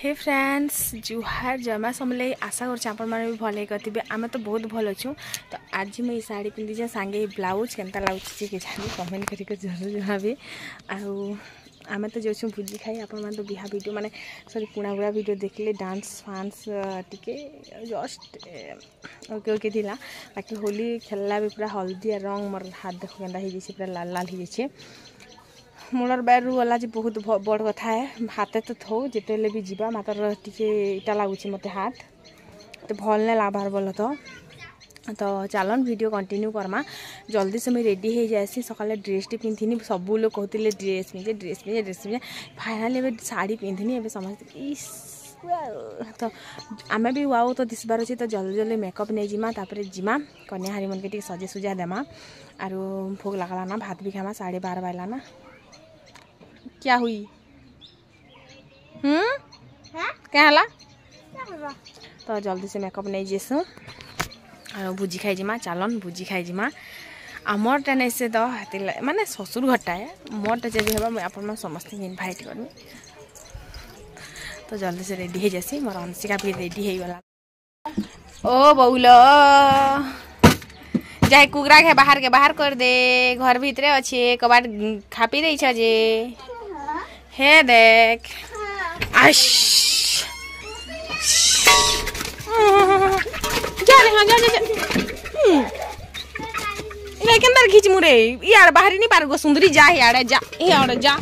हे friends जुहार जमा समले आशा कर भी भले कथिबे आमे तो बहुत भल अच्छू। तो आज मुझे साड़ी पिंधि सांगे ब्लाउज केनता लाଗୁଛି कि जानी कमेंट करके जरूर जनाबे। आमे तो जो भोजी खाई आपण तो बिहा वीडियो माने सॉरी पुणाबुड़ा वीडियो देखले डांस फांस टिके जस्ट ओके ओके थिला बाकी होली खेलला भी पूरा हल्दी रंग मोर हाथ देख केनता हो पूरा लाल लाल हो मोर बैरु वाला जी बहुत बड़ कथा है हाथे तो थो जिते भी जीवा मात्र टिके इटा लगुच मत हाथ तो भल नहीं लाभार बोल तो चलन वीडियो कंटिन्यू करमा जल्दी से मुझे रेडी हो जाए सकाले ड्रेस टी पिंधिनी सब लोग कहते ड्रेस पिंधे फाइनाली साड़ी पिंधिनी ए समझते तो आमे भी वाओ तो दिसबार अच्छे तो जल्दी जल्दी मेकअप नहीं जिमा तापर जिमा कन्या हारी मन के सजे सुजा देमा आर भोग लगला ना भात भी खामा 12:30 बजला ना क्या हुई क्या हला तो जल्दी से मेकअप नहीं जेसु और भुजी खाई जिमा चलन भुजी खाई जिमा आमर टा नहीं से तो माने ससुर घरटा है मोरटा जब हम आप समस्त इनभाइट करमी तो जल्दी से रेडी हो जासी मोर अंशिका भी रेडी हो गला। ओ बउल जाए कुकरा के बाहर कर दे घर भीतरे अच्छे कबाट खापी दे जे हे देख आश जा रे हाँ जा लेकिन दर खींच मुरे यार बाहर नहीं पार गो सुंदरी जा यार जा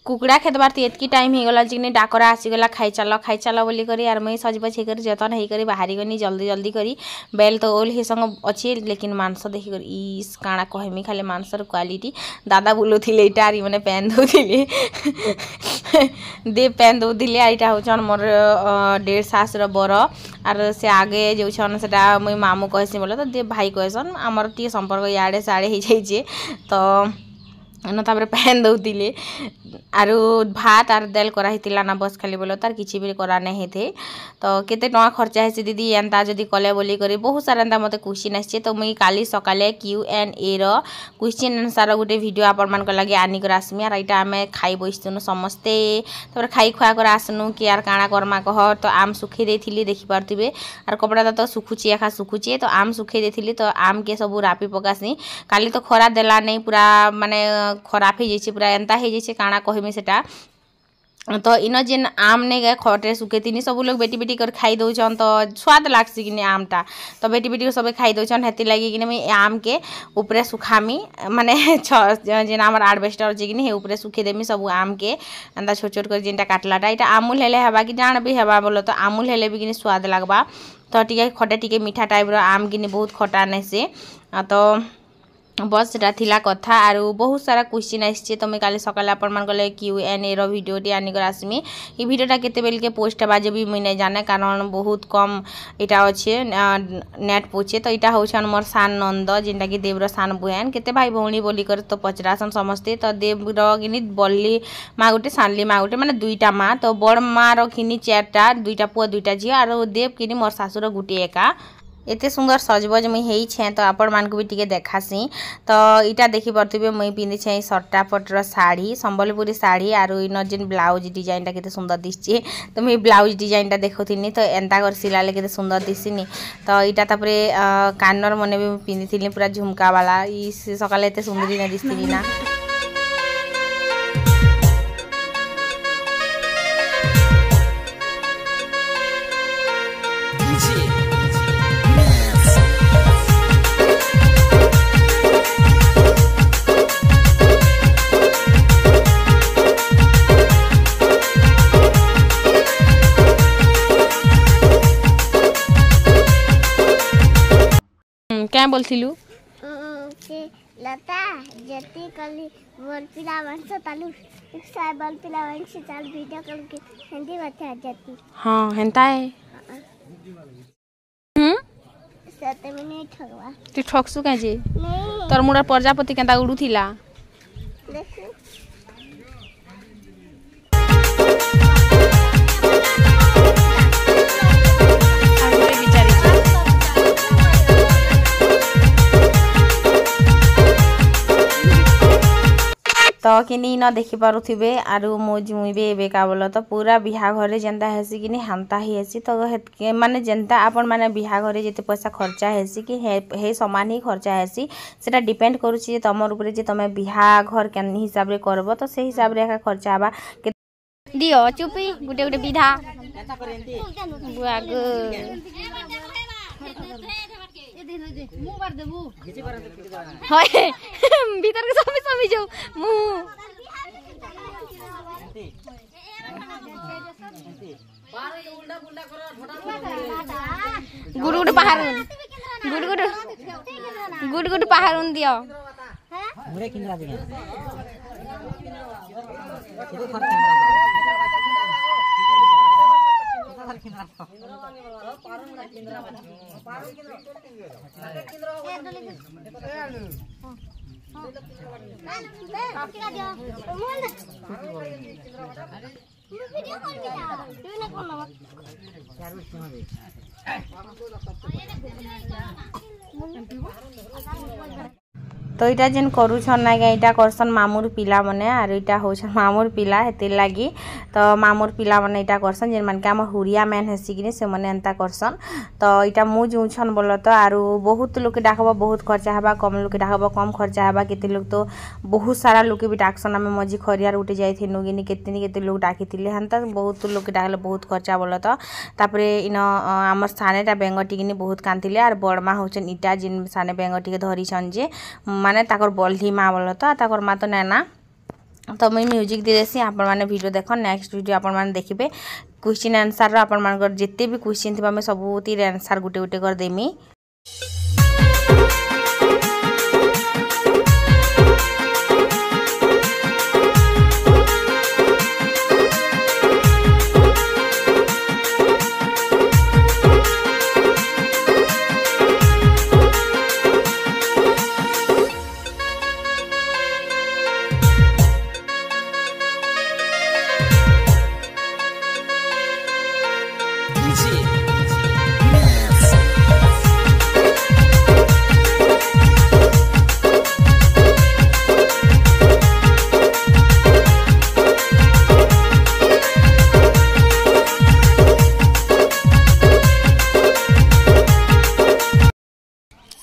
कुकड़ा खेतबार एतकी टाइम हो गला जिने डाकरा आसीगला खाई चल बोली करी यार मुई सज बज होकर जतन होकर बाहरी गनी जल्दी जल्दी करी बेल तो ओल हे संग अच्छे लेकिन मांस देखी कर इस काଣା कहमी खाली मांसर क्वालिटी दादा बोलुथिले इटा आरी माने पैन दउथिले दे पैन दउथिले आइटा होचन मोर 1.5 सासर बर आर से आगे जो छन सेटा मुई मामू कहसी बोले तो दे भाई कहसन हमर टी संपर्क याडे साडे हे जाइजे तो न तापर पैन दउथिले आरु भात आर दाल करा ना बस खाली बोलो तार किसी भी करा नहीं थे तो केते टका खर्चा है दीदी एंता जदि कले बोली करी बहुत सारा एंता मते क्वेश्चन आछे तो मुई काली सकाले Q&A रो क्वेश्चन आंसर गोटे वीडियो आपण मान को लगे आनी कर आसमी आर एटा हमें खाई बइसनु समस्ते तापर खाई खुआ कर आसनु कि यार काଣା करमा कह तो आम सुखी देथिली देखि पारतिबे आर कपड़ा तो सुखुची एखा सुखुची तो आम सुखी देथिली तो आम के सब रापी पकासी काली तो खरा देला नहीं पूरा माने खराब हो जाइए पूरा एंता हो जाइए काଣା कहमी सेटा तो इन जेन आम नहीं गए खटे सुखे तीन सब लोग बेटी बेटी कर खाई दौन तो स्वाद लागसी कि आमटा तो बेटी बेटी को सब खाई दौन हेती लगी कि मुझे आम के ऊपर सुखामी माने जेन आम आडबेस्टर अच्छे कि ऊपर सुखे देमी सब आम के एंता छोट छोट कर जेनटा काटलाटा यहाँ आमूल हेले हेबा कि जान भी हेबा बोलो तो आमूल हेले भी कि स्वाद लगवा तो टी खटे टी मीठा टाइप आम कि बहुत खटा नहीं से तो बस सेटा थिला कथा आरु बहुत सारा क्वेश्चन आइछे तो मैं काले सकाले आपण मान गले Q&A रो वीडियो टी आनी कर आसमी ई वीडियोटा केते बेल के पोस्ट हेबा जे भी मुई नै जाने कारण बहुत कम इटा अच्छे नेट पोचे तो इटा होछन मोर सान नंद जेनटा कि देव रो सान बुयान केते भाई भौणी बोली कर तो पचरासन समस्ते तो देव रो किनी बल्ली मा गुटे सानली मा गुटे माने दुईटा मा तो बड़ मा रो किनी 4टा दुईटा पुआ दुईटा झियो आरो देव किनी मोर सासुर गुटे एका एते सुंदर सजबज मुई हेई छे तो आपण मान को भी टिके देखासी तो इटा देखि परथिबे मुई पिंधि छे सट्टा पटर साड़ी संबलपुरी साड़ी आरो इन जेन ब्लाउज डिजाइन टा केते सुंदर दिसछे तो मुई ब्लाउज डिजाइन टा देखोथिनी तो एंता कर सिलाले केते सुंदर दिसिनी तो इटा तापरे कानर मने भी पिंधिथिली पूरा झुमका वाला ई सकाले एते सुंदरी न दिसथिनी ना क्या बोलथिलु लता जति कली बोल पिला वंश तालु साय बोल पिला वंश चाल वीडियो कॉल के हिंदी बता जति हां हेंता है 7 मिनट ठगवा तू ठगसु का जे नहीं तोर मुडा प्रजापति केंता उडुथिला देखो तो किनी न देखि पारुथिबे आरु मोज मुई बे बेका बोल तो पूरा बिहा घरे जेंता हेसी कि हांता ही हेसी तो माने जेंता आपण माने बिहा घरे जेते पैसा खर्चा हेसी कि हे समान ही खर्चा हेसी सेटा डिपेंड करूची तमर ऊपर जे तमे बिहा घर केन हिसाब रे करबो तो से हिसाब रे खर्चा आबा दियो चुपी गुटे गुटे बिधा बुआ गो होय भीतर के समी समी जाऊ मु गुड गुड पहाड़न गुड गुड पहाड़न दियो मुरे किनरा दियो तो इटा जेन करूछन ना इटा करसन मामुर पिला मने आर इटा होछन मामुर पिला हेते लागी तो मामुर पिला मने इटा करसन जेन मन के हमर हुरिया मैन हेसी कि से मने एंता करसन तो इटा मु जुछन बोल तो आरु बहुत लोग के डाकबा बहुत खर्चा हबा कम लोग के डाकबा कम खर्चा हबा केते लोग तो बहुत सारा लोग के भी डाकसन हम मजी खरियार उठे जाइथिनु गिनी केते लोग डाकिथिले हंता बहुत लोग के डाकले बहुत खर्चा बोल तो तापरे इन हमर सानेटा बेंगटी गिनी बहुत कांतिले आर बड़मा होछन इटा जिन साने बेंगटी के धरिछन जे माने ताकर बल्ही माँ बोल तो ताकर माँ तो नैना तो मुझे म्यूजिक दे देसी आपण माने वीडियो देख नेक्स्ट वीडियो आपण माने देखिबे क्वेश्चन आंसर आपण मानकर जिते भी क्वेश्चन थिबा मैं सबुतिर आंसर गुटे गुटे कर देमी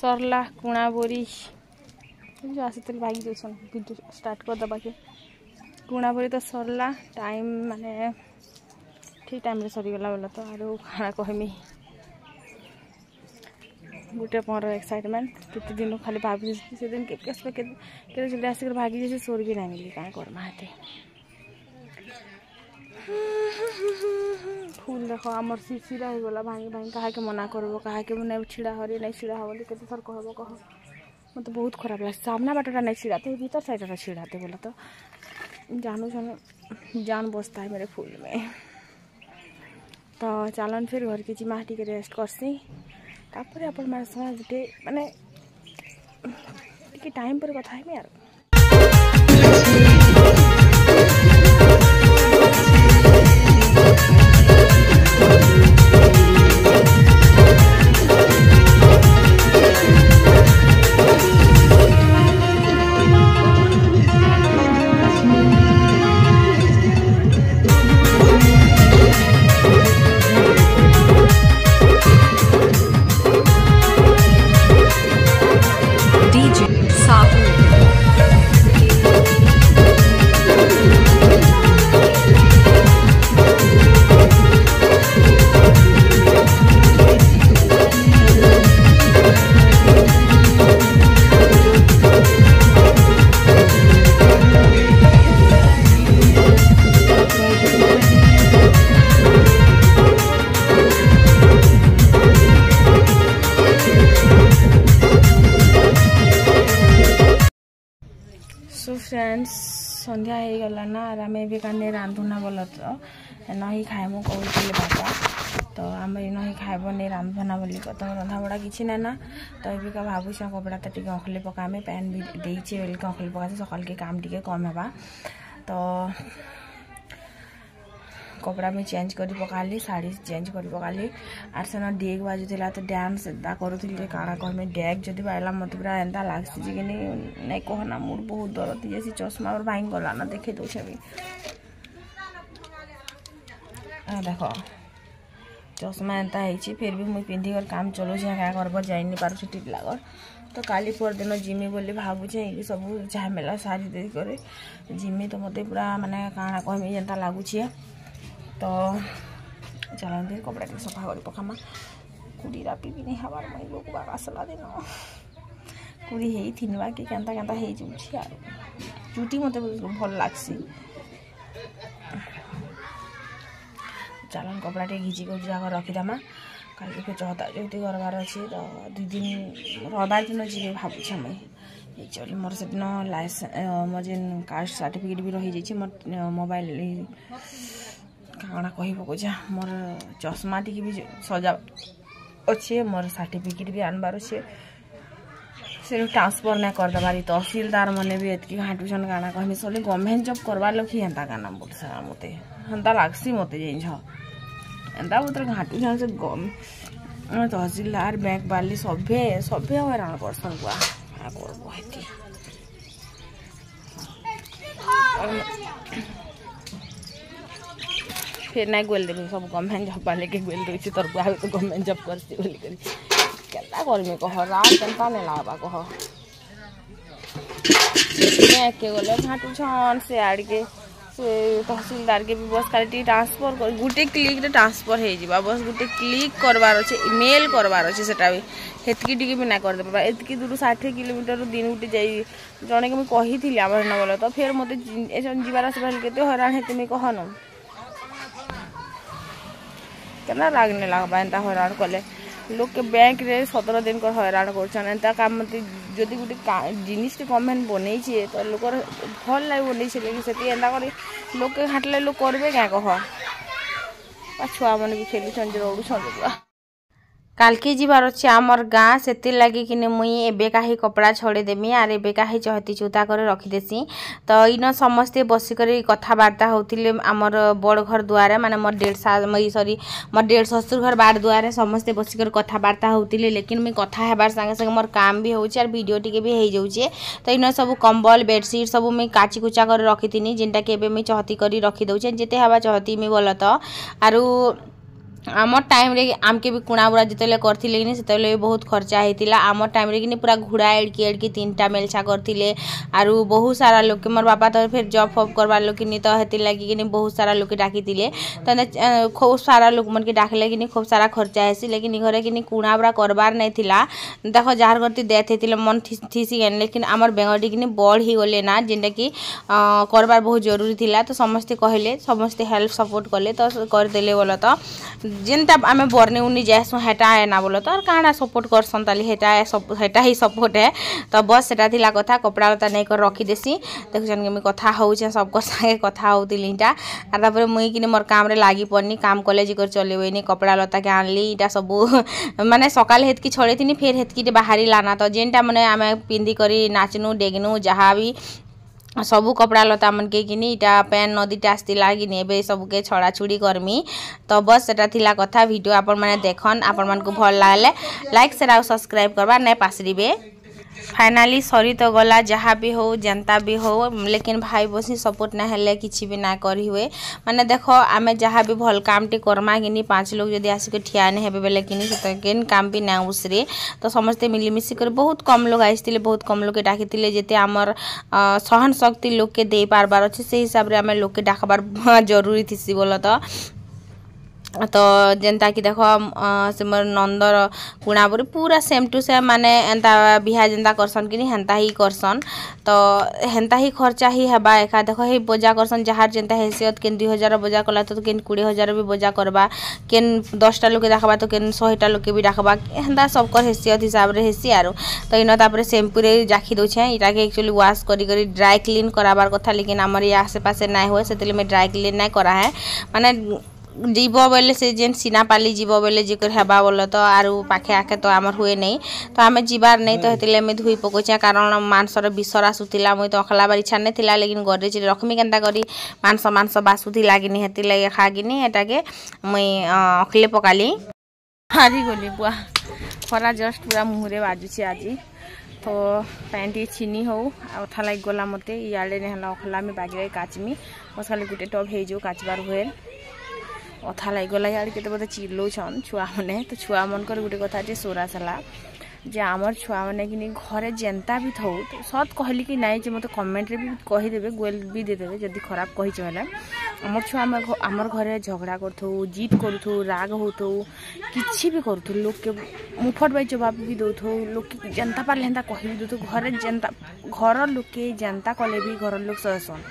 सरला कुणा बोरी जो आसी भागी जाऊन वीडियो स्टार्ट कर दबा के कुणा बोरी तो सरला टाइम माने ठीक टाइम रे सरीगला बोला तो आरो खाना कहमी गोटे पर एक्साइटमेंट केते दिन खाली भाभी से दिन के जल्दी आसिक भागी जैसे सोर भी नहीं मिली का कर माते फूल देखो आमर सीसीरा हो गला भांगी भांगी कहा के मना करबो कहा के नहीं छिड़ा हरी नहीं छिड़ा होली केते सर कहबो कह मत बहुत खराब लाग सामना बाटटा नहीं छिड़ाते भीतर साइडटा छिड़ाते बोला तो जानू जान बसता है मेरे फूल में तो चलन फिर घर की माटी के रेस्ट करसी तापर अपन मार समय गुटे माने टाइम पर कथा है यार फ्रेंड्स संध्या हो गला ना आर आम भी कने रांधुना बोल तो नही खाएमु कहते बापा तो आम नही खाएब नहीं रांधना बोली तो रंधा बड़ा किसी ना ना तो ये का भावुँ कपड़ा तो टी अखली पकामे पैन भी देचे बोल अखली पका सकाल के काम टी कम है तो कपड़ा में चेंज कर पकाली साड़ी चेंज कर पकाली आर सेन डेग बाजुला तो डांस एदा करूँ काଣା कहमे डेग जदि बाजला मत पूरा एंता लगसी कि नहीं कहना मूड बहुत दर्द जैसी चश्मा और भाई गला ना देखे दूसरे भी देख चश्मा एंता है फिर भी मुझे पिंधि कर काम चलो क्या करब जाइनि पार्छ ठीक लागल तो काली पर दिन जिमी बोली भावुचे सब झमेला सारी दे करे जिमी तो मत पूरा माने काଣା कहमी जेनता लगुचे तो चलते कपड़ा टे सफा कर पकामा कुड़ी रापी भी नहीं हबार मई लोक आसला दिन कुड़ी हे थिनवा कि केनता केनता हे जुछि यार चुटी मते भल लागसी चलन कपड़ा टे घिची को जाकर रखीदमा कल फिर चौथा चौथी करवार अच्छे तो 2 दिन रविवार दिन जी भावुचे मुझे चल मोर से दिन मोर जेन कास्ट सर्टिफिकेट भी रही जाइए मोर मोबाइल काଣା कही पकोजा मोर चश्मा टी भी सजा अच्छे मोर सर्टिफिकेट भी आनबार अच्छे से ट्रांसफर नहीं करदेबारी तहसीलदार मैंने भी एतकी घाटुछन काଣା कहमी सब गवर्नमेंट जॉब करवा लोग ही एंता काना बोल सारा मत हेन्ता लगसी मत जिन एंता मतलब घाटुछन से तहसीलदार बैंक वाली सभे सभे हैरान करसन बुआ क्या करबो हेती फिर नहीं गोल देबे सब गवर्नमेंट जॉब वाले के गोल रही तोर बुआ तो गवर्नमेंट जॉब करसी बोली करी केता करमी कह रात केनता नहीं लागबा कह के गले घाटुछन से आड़ के से तहसीलदार के भी बस खाली ट्रांसफर कर गुटे क्लिक रे ट्रांसफर हो जावा बस गुटे क्लिक करवार अच्छे इमेल करवार अच्छे सेटा भी हेतकी टिके भी ना कर दे पाबा एतकी दूर 60 किलोमीटर दिन गुटे जाई जने के मैं कही थी आम न बोल तो फिर मत जीवार आसबार केते हैरान हेते मैं कहन केना लागने लागबा एंता हैरान कले लोग के बैंक रे 17 दिन कर हैरान करछन एंता काम मत जदि गुटे जिनिस के गवर्नमेंट बनै छे तो लोग भल लाई बनै छे लेकिन सेती एंता करे लोग के हाटले लोग करबे क्या कह छुआ मन भी खेलु छन रोडु छन कालके जीवार अच्छे आमर गाँ से लगे कि मुई एबे काही कपड़ा छोड़े देमी आर एबे काही चहती चूता कर रखीदेसी तो इन समस्ते बसिकर कथबार्ता होतिले आमर बड़ घर दुआरे माने मोर 1.5 सॉरी मोर 1.5 ससुर घर बार दुआरे समस्ते बसिकर कथबार्ता होतिले लेकिन मुई कथा हेबार संगे संगे मोर काम भी होउचे आर वीडियो टिके भी हेइ जाउचे तो इन सब कंबल बेडशीट सब मुई काची कुचा कर रखीथिनी जेनटा के एबे मुई चहती करी रखी दउचे जेते हेबा चहती मुई बोल तो आरु आमर टाइम रे आमके भी कुणा बुड़ा जितेले करथिले कि सेतेले बहुत खर्चा हेतिला आमर टाइम रे कि पूरा घुड़ा एड़की एड़की 3टा मेलछा करथिले आरु बहुत सारा लोग के मोर बापा तो फिर जॉब फॉब करवा लोग कि तो हेति लागी कि बहुत सारा लोग के डाकितिले तो खूब सारा लोग मन के डाकले कि खूब सारा खर्चा हेसी लेकिन घरे कि कुणा बुड़ा करबार नहीं थिला देखो जार करती डेथ हेतिले मन थीसी गन लेकिन आमर बेंगटी कि बड़ ही गले ना जेनटा कि करबार बहुत जरूरी थिला तो समस्ते कहले समस्ते हेल्प सपोर्ट कले तो कर देले बोल तो जेनटा आम बरनी उनी जाएसु हेटा है ना बोलो तो काଣା सपोर्ट करसन ताली हेटा ही सपोर्ट है तो बस सेटा थिला कथा कपड़ा लता नहीं कर रखी देसी देखुछन के मैं कथा होउछे सबको संगे कथा होतिली इटा आर तापर मुई कि मोर काम रे लागी पड़नी काम कॉलेज कर चलेबेनी कपड़ा लता के आनली इटा सब माने सकाल हेत की छोड़े थिनी फिर हेत की बाहरी लाना तो जेनटा माने आमे पिंदी करी नाचनु डेगनु जहाँ भी सबू कपड़ा लता मन के किनी इटा पैन नदीटा आसला कि एबे सबके छड़ा छुड़ी करमी तो बस सेटा थिला कथा वीडियो आपण माने देखन आपण मन को भल लागले लाइक शेयर और सब्सक्राइब करबा नै पासरिबे फाइनाली सरी तो गला जहाँ भी हो जनता भी हो लेकिन भाई बसी सपोर्ट ना हेले किछि भी ना करी हुए माने देखो आमे जहाँ भी भल काम टी करमा कि 5 लोग जदि आसिक ठिया नहीं हेबे बेले कि केन काम भी ना उसरे तो समस्ते मिलीमिशी कर बहुत कम लोग आइसतिले बहुत कम लोग के डाकितिले जेते आमर सहन शक्ति लोग के दे पारबार अछि से हिसाब रे आमे लोग के डाकबार जरूरी थिसी बोल तो जेनता कि देखो से मोर नंदर कुणाबुरी पूरा सेम टू सेम माने एंता बिहा जेनता करसन कि हेंता ही करसन तो हेंता ही खर्चा ही हेबा एका देखो हे बोजा करसन जहार जेनता हैसियत केन 2000 बोजा कला तो केन 20000 भी बोजा करबा केन 10टा लोग के देखबा तो केन 100टा लोग के भी देखबा हेंता सब कर हैसियत हिसाब रे हेसी आरो तो इन तापर शैम्पू रे जाखी दोछे इटा के एक्चुअली वॉश करी करी ड्राई क्लीन कराबार कथा लेकिन हमर ये आसे पासे नाय होय सेतले में ड्राई क्लीन नाय करा है माने जीव बोले से जेन सीनापाली जीव बोले जिकर हेबा बोले तो आरु पाखे आखे तो आमर हुए नहीं तो आमे जीवार नहीं तो हेतिले मैं धुई पकोचे कारण मांसर विसर आसुतिला मुई तो अखला बारी छाने थिला लेकिन गरे जे रखमी केनता करी मांस बासुति लागिनी हेतिले खागिनी एटाके मुई अखले पकाली हारी गली बुआ खरा जस्ट पूरा मुहरे बाजुची आजी तो पैंट छिनी हो अथा लाग गला मते इयाडे नेहला अखला में बागी काचमी बस खाली गुटे टप हे जो काचबार हुए अथा लाग गला यार केते बते चिल्लो छन छुआ मने तो छुआ मन कर गुटे कथा जे सोरा सला जे आमर छुआ मने कि घरे जेंता भी थौ तो सत कहली कि नाइ जे मते कमेंट रे भी कहि देबे गोल भी दे देबे जदी खराब कहि चले आमर छुआ आमर घरे झगड़ा करथौ जीत करथौ राग होथौ किछि भी करथौ लोग के मुफट बाई जवाब भी दोथौ लोग के जनता पाले हेंता कहि दोथौ घरे जनता घर लोग के जनता कले भी घर लोग सहसन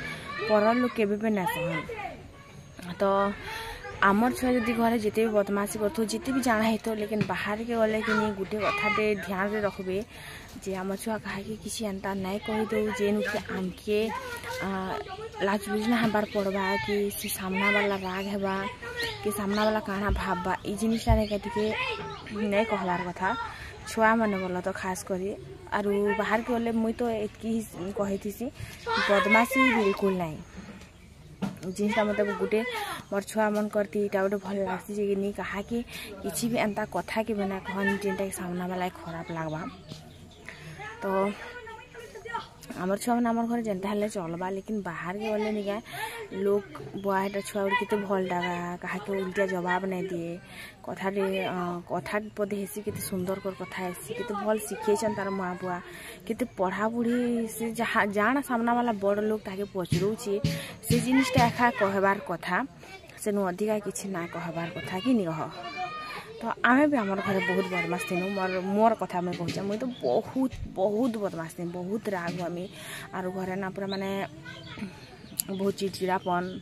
पर लोग के भी ना सहन तो आमर छुआ जदि घरे जिते भी बदमाशी करथौ जिते भी जाना हेतो लेकिन बाहर के गले कि नहीं गुटे कथाटे ध्यान रे रखबे जे आमर छुआ कहा कि किसी अंता नहीं कहि दो जेनु के आमके लाज बुझना हबार पड़बा कि से सामना वाला राग हेबा कि सामना वाला काना भाबबा ई जिनिस रे के नहीं कहलार कथा छुआ माने बोला तो खास करी आरु बाहर के गले मुई तो एतकी कहिथिसी बदमाशी बिल्कुल नहीं जिनटा मतलब गुटे मोर छुआ मन करती इटा गोटे भल लागसी जे नहीं कहा कि किसी भी एंता कथा के बिना कहन जेनटा सामना वाला खराब लागबा तो आमर छुआ मन आमर घर जेनता हले चलबा लेकिन बाहर के गले निका लोग बुआटा छुआ उड़ केते भल डागा कहा के उल्टा जवाब नहीं दिए कथा रे कथा पदे हेसी केते सुंदर कर कथा हेसी केते भल सिखेछन तार मां बुआ केते पढ़ा बुढ़ी से जाना सामना वाला बड़ लोग ताके पचरौछि से जिनिसटा एखा कहबार कथा से नु अधिका किछि ना कहबार कथा कि नि कह तो आमे भी आमर घरे बहुत बदमाश थिनु मोर कथा में कहूँ मुई तो बहुत बदमाश थी बहुत राग हमी आर घरे ना पूरा माने बहुत चिड़चिड़ापन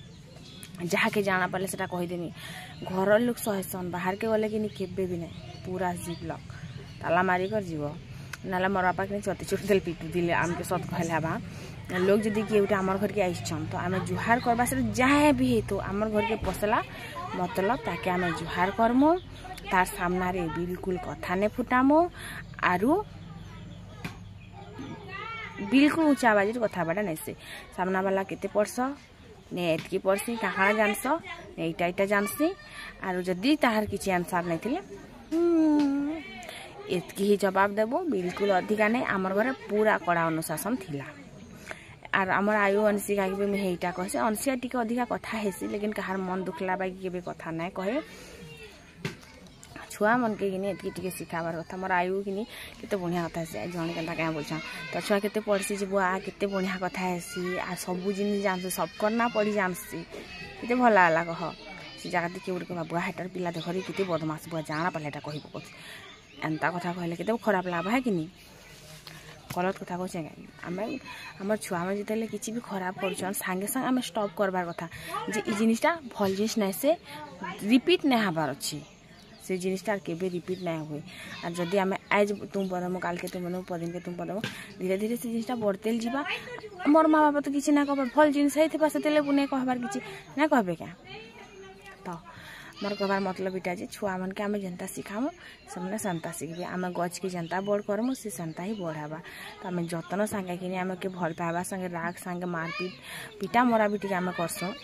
जहाँ के जाना पाले सेटा कहीदेमी घर लोग सहसन बाहर के गले कि केबे भी नहीं पूरा जीव लक ताला मारी कर जीव नाला मोर बापा कि चती चुट दिल पिटू दिले आमके सत कहला लोग जदि किए आमर घर के आइछन तो आमे जुहार करबा से जहाँ भी है तो आमर घर के पसला मतलब ताके आमे जुहार करमो तार सामना रे बिल्कुल कथा ने फुटामो आरु बिल्कुल ऊंचा आवाज कथा बाटा नहीं से सामना वाला केते पड़स ने एतकी पड़सी काहा जानस ने इटा जानसी आरु जदि ताहार किछि आंसर नहीं थिले एतकी ही जवाब देबो बिल्कुल अधिका नहीं आमर घरे पूरा कड़ा अनुशासन थिला आर आमर आयु अनसिका के में हेटा कहसे अनसिया टिके अधिका कथा हेसी लेकिन कहार मन दुखला बाकी केबे कथा नहीं कहे छुआ मन के किनी एतकी टिके सिखाबार कथा मोर आयु किनी केते बढ़िया कथा से जण केनता क्या बोलछन तो छुआ केते पढ़सी जे बुआ केते बढ़िया कथा हेसी आ सब जिन जानसे सब करना पड़ी जानसी केते भला लाग कह से जगह देखि उड़ के बुआ हेटर पिला देखरी केते बदमाश बुआ जाना पलेटा कहि पको एंता कथा कहले केते खराब लागबा है किनी गलत कथा कहछे आमे हमर छुआ में जितेले किछि भी खराब करछन संगे संग आमे स्टॉप करबार कथा जे ई जिनिसटा भल जिनिस नै से रिपीट नै हबार अछि से जिनिसटा केबे रिपीट नै होय आ जदी आमे आज तुम पदम काल के तुम पदिन के तुम पदम धीरे धीरे से जिनिसटा बढ़तेल जिबा मोर माँ बाबा तो किछि ना कहबा भल जिनिस है थिबा सेतेले पुने कहबार किछि ना कहबे क्या तो मोर कहबार मतलब इटा जे छुआ मन के आमे जनता सिखामो समने संता सिखबे आमे गज के जनता बड़ करमो से संता ही बढ़ाबा तो आमे जतन संगे किनी आमे के भल पाबा संगे राग संगे मारपीट पिटा मरा बिटी आमे करसो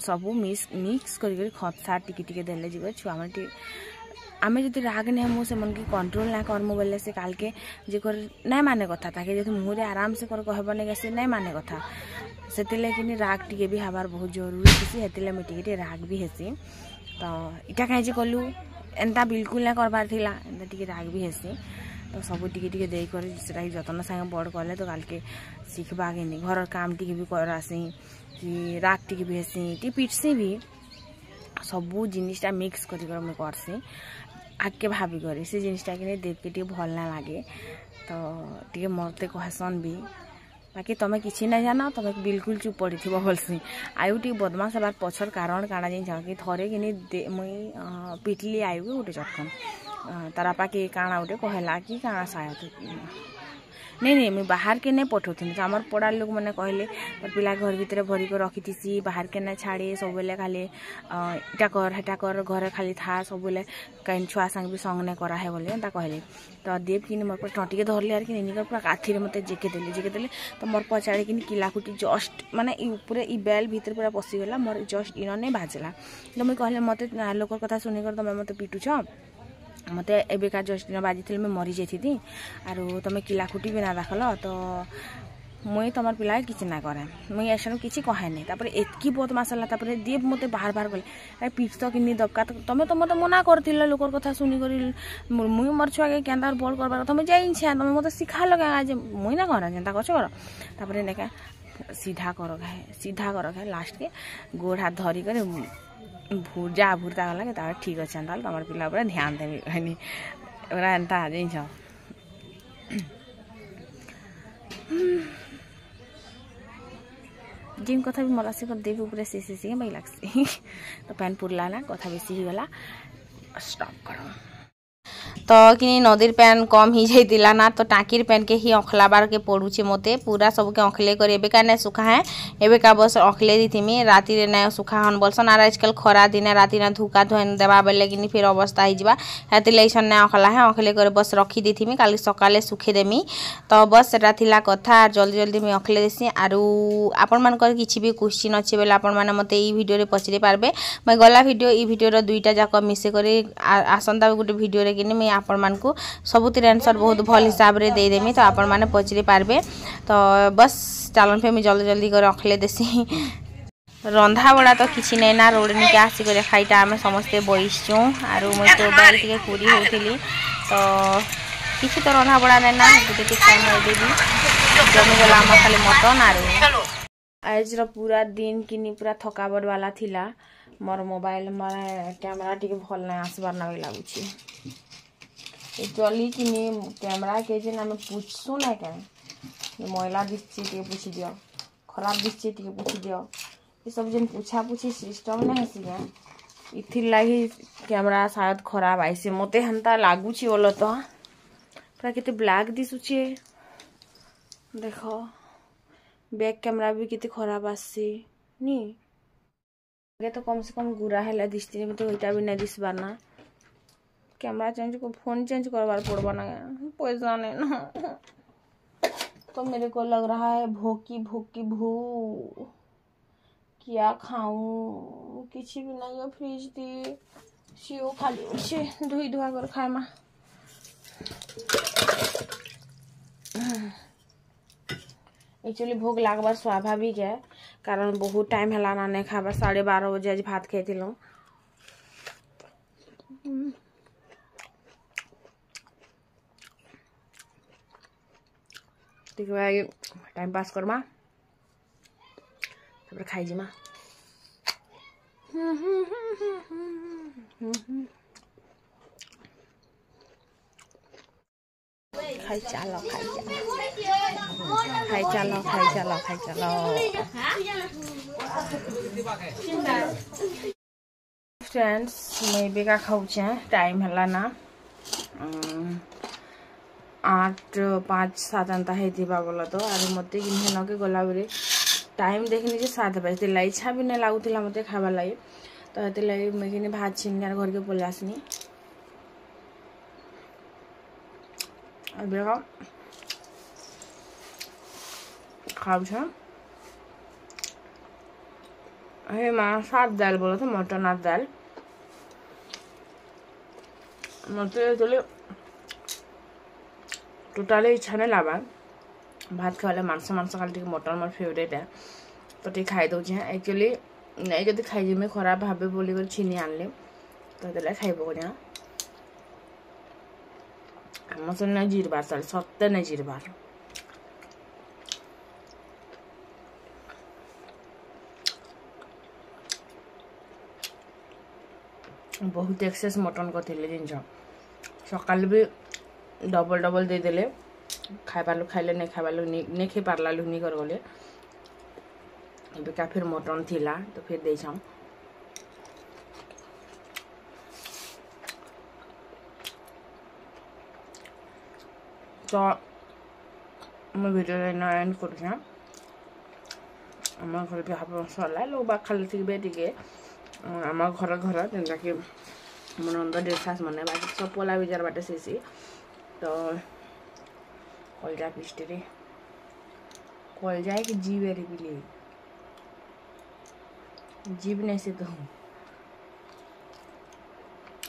सबू मिक्स करी खतसा टिके टिके देले जीव छुआ मन आमे जदि राग ने हमो से मन के कंट्रोल ना करमो बोले से काल के जे कर नै माने कथा ताके जदि मुहरे आराम से कर कहबने के से नै माने कथा सेतिले किनी राग टिके भी हबार बहुत जरूरी किसी हेतिले मिटिके राग भी हेसी तो इटा काहे जे कलु एंता बिल्कुल ना करबार थिला एंता टिके राग भी हेसी तो सब टिके टिके देई कर सेटा जतन संगे बड़ करले तो काल के सिखबा के नहीं घर काम टिके भी करासी कि राग टिके भी हेसी टी पिटसी भी सबू जिनिसटा मिक्स करी कर मैं करसी आगे भाभी करे से जिनिसटा कि देख के टिके भल ना लागे तो टिके मरते कहसन भी बाकी तमें किसी ना जाना तमें बिल्कुल चुप पड़ी थी भलसी आयु टी बदमाश हबार पछर कारण काना जान कि थरे कि मुई पिटली आयु गोटे चटकन तार बापा के काना गोटे कहला कि काना शायद नहीं मुझे बाहर के नहीं पठाऊनी तो आम पड़ा लोक मैंने कहले पिला घर भितर भरिक रखी बाहर के नहीं छाड़े सब बेले खाली इटा कर हेटा कर घर खाली था सब बेले कहीं छुआ संग भी संग नहीं करा है बोले एंता कहले तो देव कि मोर पर टंटिके धरले यार कि पूरा काथी मत जेके तो मोर पचाड़े कि किलाकुटी जस्ट माने पूरे ई बेल भीतर पूरा पशिगला मोर जस्ट इन नहीं बाजला तो मुझे कहले मत लोक कथा शुणिकर तुम मत पिटुछ मत एबेका जस्ट दिन बाजी मैं मरी जाती आरो तुम किलाकुटी भी ना देखल तो मुई तुम पिला किसी ना करे मुई ऐसा किसी कहे नहीं तापर एतकी बदमाश है देव मत बाहर बाहर कले अरे पिट तो कि दबका तुम तो मत मना कर लोकर कथा शुणिक मुई मोर छुआ के क्या बल करबार तुम जाइन तुम मत शिखा लगा आज मुई ना कर जेनता कर तापर देखा सीधा कर खाए लास्ट के गोड़ हाथ धरिक भूजा भूरता गला ठीक अच्छे तुम पिला पूरा ध्यान देवी कहनी एंता जिन जिन कथा भी मला से देवी पूरा सी भाई लगसी तो पैन पुरला ना कथा बेसी गला स्टॉप करो तो कि नदीर पैन कम ही जाइला ना तो टाँकीर पैन के ही अखलाबार के पड़ुचे मते पूरा सबके अखले कर एबेका नहीं सुखा है एबेका बस अखले दी थी राति रे नहीं सुखा हन बोलसन आर आजकल खरा दिन राति ना धुका धोन देवा बेले कि फिर अवस्था होगा हाथी लगे नहीं अखला है अखले कर बस रखी दी थी काली सकाले सुखे देमी तो बस सेटा थिला कथा जल्दी जल्दी मुझे अखले देसी आरु आपण मानकर किछि भी क्वेश्चन अच्छे बेले आपण माने मते ई वीडियो रे पचरे पारबे मैं गला वीडियो ई वीडियो रो दुईटा जाक मिसे करे आसंता गोटे वीडियो रे कि मैं आपण मान को सबुतिर आंसर बहुत भल हिसाब रे दे देमी तो आपण माने पचरे पारबे तो बस चलन पे मैं जल्दी जल्दी कर अखले देसी रंधा बड़ा तो किसी नहीं ना रोड निके आसिक खाईटा आम समस्ते बैसचु आरु मुझे तो बाहर टे पूरी होती तो किसी तो रंधा बड़ा नहीं ना गोटे खाई देवी जमीगला आम खाली मटन आरु आज पूरा दिन किनी पूरा थकावट वाला थिला मोर मोबाइल मारे कैमरा टी भल ना आसबार ना लगुच चली कि कैमरा के आम पूछसु ना क्या मैला दिखे पूछी दियो खराब दिखे पूछी दियो ये सब जेन पूछा पूछी सिस्टम नहीं सी इथिर लगी कैमरा शायद खराब आईसे मते हेन्ता लगुच बोल तो पूरा केते ब्लैक दिशुचे देख बैक कैमरा भी केते खराब आसे नी आगे तो कम से कम गुरा है दिशती तो इटा भी नहीं दिसबार ना कैमरा चेंज को फोन चेंज करवार पड़बा ना पैसा नहीं ना तो मेरे को लग रहा है भूखी भूखी भू क्या खाऊं किसी भी नहीं है फ्रिज दी सीओ खाली अच्छे धुई धुआ कर खाए मा एक्चुअली भोग लागबार स्वाभाविक है कारण बहुत टाइम है ना नहीं खाबार 12:30 बजे आज भात खाई टाइम पास करमा तब खाई जिमा खाई चलो फ्रेंड्स मैं बेगा खाऊचे टाइम है ना 8-5-7 अंता होता बोल तो आर मत कि गला बेले टाइम देखनी जे 7 बजे इच्छा भी नहीं लगुला मत खाबार लगे तो ये मुझे भात छीन घर के पलि आसनी खाऊ हे माँ सात दाल बोला था मटन और दाल मत टोटाली इच्छा नहीं लाबा भात खाले मांस खाली मटन मोर फेवरेट है तो टे खाई दौचे एक्चुअली नहीं जब खाई मैं खराब भावे बोल छीनी आनली तो खाइब क्या आम से नहीं जिरबार साल सत्य नहीं जिरबार बहुत एक्सेस मटन करते जिन सका भी डबल डबल देदेले खाइबालु खाइले नहीं खाइबालु नहीं खाई पार्ला लुनी कर गले बेका फिर मटन थिला तो फिर दे छाऊं तो मैं वीडियो एंड कर आम घर भी सरला लोग बा खाली थी टे आम घर घर जेनटा कि मो नंद डेसास मन बाकी सब पला बिजार बाटे सी तो कलजा पृष्टि कलजा कि जीव एरी बिली जीव नहीं से तो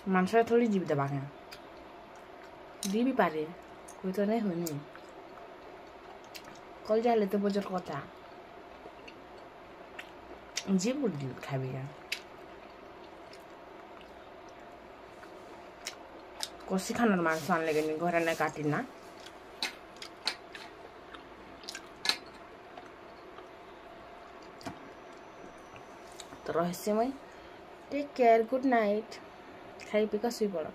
मानस थोड़ी जीव दबा दी भी पारे कोई तो नहीं होनी कलजा हेल्ले तो बजर कथा जीव गुड खाबी कषि खानार मांस आनले घर ना काटी ना तो रही मुई टेक केयर गुड नाइट खाई पी का शुई पड़।